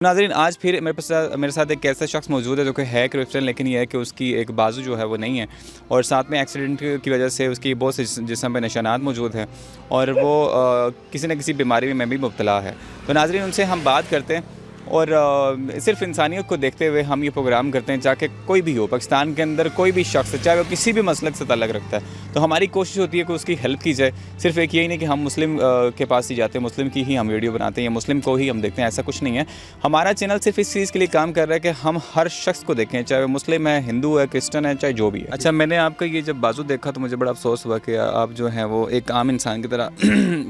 नाज़रीन आज फिर मेरे साथ एक ऐसा शख्स मौजूद है जो कि है क्रिश्चियन, लेकिन ये है कि उसकी एक बाजू जो है वो नहीं है और साथ में एक्सीडेंट की वजह से उसकी बहुत से जिस्म पे निशानात मौजूद हैं और वो किसी न किसी बीमारी में भी मुब्तला है। तो नाज़रीन उनसे हम बात करते हैं और सिर्फ इंसानियत को देखते हुए हम ये प्रोग्राम करते हैं, चाहे कोई भी हो पाकिस्तान के अंदर कोई भी शख्स, चाहे वो किसी भी मसलक से ताल्लुक़ रखता है, तो हमारी कोशिश होती है कि उसकी हेल्प की जाए। सिर्फ एक यही नहीं कि हम मुस्लिम के पास ही जाते हैं, मुस्लिम की ही हम वीडियो बनाते हैं या मुस्लिम को ही हम देखते हैं, ऐसा कुछ नहीं है। हमारा चैनल सिर्फ इस चीज़ के लिए काम कर रहा है कि हम हर शख्स को देखें, चाहे वो मुस्लिम है, हिंदू है, क्रिश्चियन है, चाहे जो भी है। अच्छा, मैंने आपका ये जब बाजू देखा तो मुझे बड़ा अफसोस हुआ कि आप जो हैं वो एक आम इंसान की तरह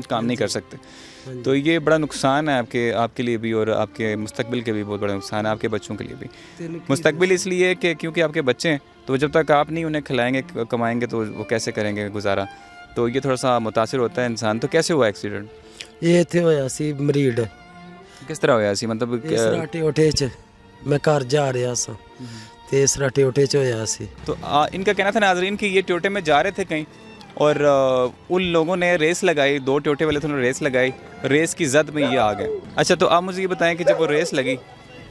काम नहीं कर सकते। तो ये बड़ा नुकसान है आपके लिए भी और आपके मुस्तकबिल के भी बहुत बड़ा नुकसान है, आपके बच्चों के लिए भी। मुस्तकबिल इसलिए कि क्योंकि आपके बच्चे हैं, तो जब तक आप नहीं उन्हें खिलाएंगे कमाएंगे तो वो कैसे करेंगे गुजारा, तो ये थोड़ा सा मुतासिर होता है इंसान। तो कैसे हुआ एक्सीडेंट? ये इत्थे होया सी मरीड। किस तरह होया सी? मतलब सराटे उठे च मैं घर जा रहा सा ते सराटे उठे च होया सी। तो इनका कहना था नाजरीन कि ये टोटे में जा रहे थे कहीं और उन लोगों ने रेस लगाई, दो टोटे वाले थे, उन्होंने रेस लगाई, रेस की जद में ये आ गए। अच्छा, तो आप मुझे ये बताएं कि जब वो रेस लगी,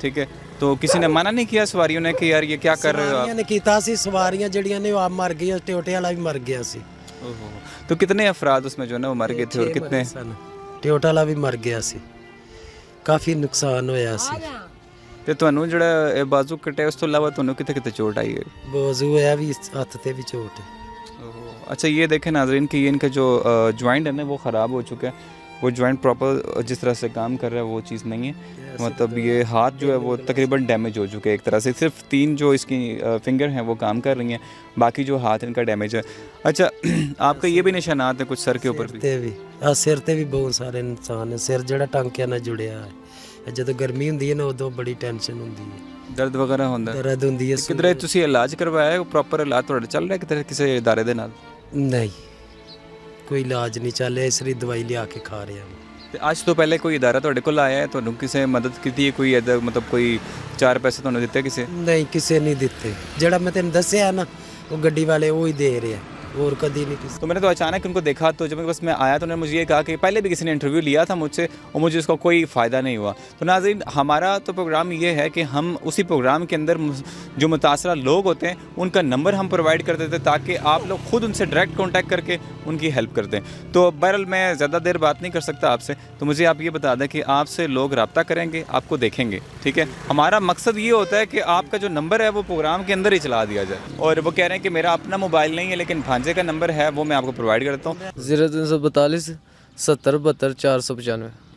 ठीक है, तो किसी ने मना नहीं किया सवारियों ने कि यार ये क्या कर रहे हो आप? ने कीता सी सवारियां जड़ियां ने आप मर गई, टोटे वाला भी मर गया सी। ओहो, तो कितने अफराद उसमें जो है ना वो मर गए थे और कितने? टोटे वाला भी मर गया सी, काफ़ी नुकसान होया सी। ਤੇ ਤੁਹਾਨੂੰ ਜਿਹੜਾ ਬਾਜ਼ੂ ਕਟਿਆ ਉਸ ਤੋਂ ਇਲਾਵਾ ਤੁਹਾਨੂੰ ਕਿੱਥੇ ਕਿੱਥੇ ਚੋਟ आई है? बाजू है भी, हाथ ते भी चोट है। अच्छा, ये देखें नाजरीन कि इनका जो जॉइंट है ना वो ख़राब हो चुका है, वो जॉइंट प्रॉपर जिस तरह से काम कर रहा है वो चीज़ नहीं है। मतलब ये हाथ जो है वो तकरीबन डैमेज हो चुके हैं एक तरह से, सिर्फ 3 जो इसकी फिंगर हैं वो काम कर रही हैं, बाकी जो हाथ इनका डैमेज है। अच्छा, आपका ये भी निशानात है कुछ सर के ऊपर भी? सिर ते भी बहुत सारे नुकसान है, सिर जड़ा टांकिया नाल जुड़िया है। ਜਦੋਂ ਗਰਮੀ ਹੁੰਦੀ ਹੈ ਨਾ ਉਦੋਂ ਬੜੀ ਟੈਨਸ਼ਨ ਹੁੰਦੀ ਹੈ, ਦਰਦ ਵਗੈਰਾ ਹੁੰਦਾ? ਦਰਦ ਹੁੰਦੀ ਹੈ। ਕਿਧਰੇ ਤੁਸੀਂ ਇਲਾਜ ਕਰਵਾਇਆ ਹੈ? ਪ੍ਰੋਪਰ ਇਲਾਜ ਤੁਹਾਡਾ ਚੱਲ ਰਿਹਾ ਕਿਤੇ ਕਿਸੇ ਇਦਾਰੇ ਦੇ ਨਾਲ? ਨਹੀਂ, ਕੋਈ ਇਲਾਜ ਨਹੀਂ ਚੱਲ ਰਿਹਾ, ਇਸ ਲਈ ਦਵਾਈ ਲਿਆ ਕੇ ਖਾ ਰਿਹਾ ਹਾਂ। ਤੇ ਅੱਜ ਤੋਂ ਪਹਿਲੇ ਕੋਈ ਇਦਾਰਾ ਤੁਹਾਡੇ ਕੋਲ ਆਇਆ ਹੈ, ਤੁਹਾਨੂੰ ਕਿਸੇ ਮਦਦ ਕੀਤੀ ਹੈ, ਕੋਈ ਇੱਦਾਂ ਮਤਲਬ ਕੋਈ 4 ਪੈਸੇ ਤੁਹਾਨੂੰ ਦਿੱਤੇ ਕਿਸੇ? ਨਹੀਂ, ਕਿਸੇ ਨਹੀਂ ਦਿੱਤੇ। ਜਿਹੜਾ ਮੈਂ ਤੈਨੂੰ ਦੱਸਿਆ ਨਾ ਉਹ ਗੱਡੀ वाले वो ही दे रहे हैं और कभी नहीं किसी। तो मैंने तो अचानक उनको देखा, तो जब बस मैं आया तो उन्होंने मुझे ये कहा कि पहले भी किसी ने इंटरव्यू लिया था मुझसे और मुझे उसका कोई फ़ायदा नहीं हुआ। तो नाज़रीन हमारा तो प्रोग्राम ये है कि हम उसी प्रोग्राम के अंदर जो मुतासरा लोग होते हैं उनका नंबर हम प्रोवाइड कर देते हैं ताकि आप लोग ख़ुद उनसे डायरेक्ट कॉन्टैक्ट करके उनकी हेल्प करते हैं। तो बहरहाल मैं ज़्यादा देर बात नहीं कर सकता आपसे, तो मुझे आप ये बता दें कि आपसे लोग रब्ता करेंगे, आपको देखेंगे, ठीक है। हमारा मकसद ये होता है कि आपका जो नंबर है वो प्रोग्राम के अंदर ही चला दिया जाए। और वो कह रहे हैं कि मेरा अपना मोबाइल नहीं है लेकिन भांजे का नंबर है, वो मैं आपको प्रोवाइड करता हूँ। 0342 70 72 495।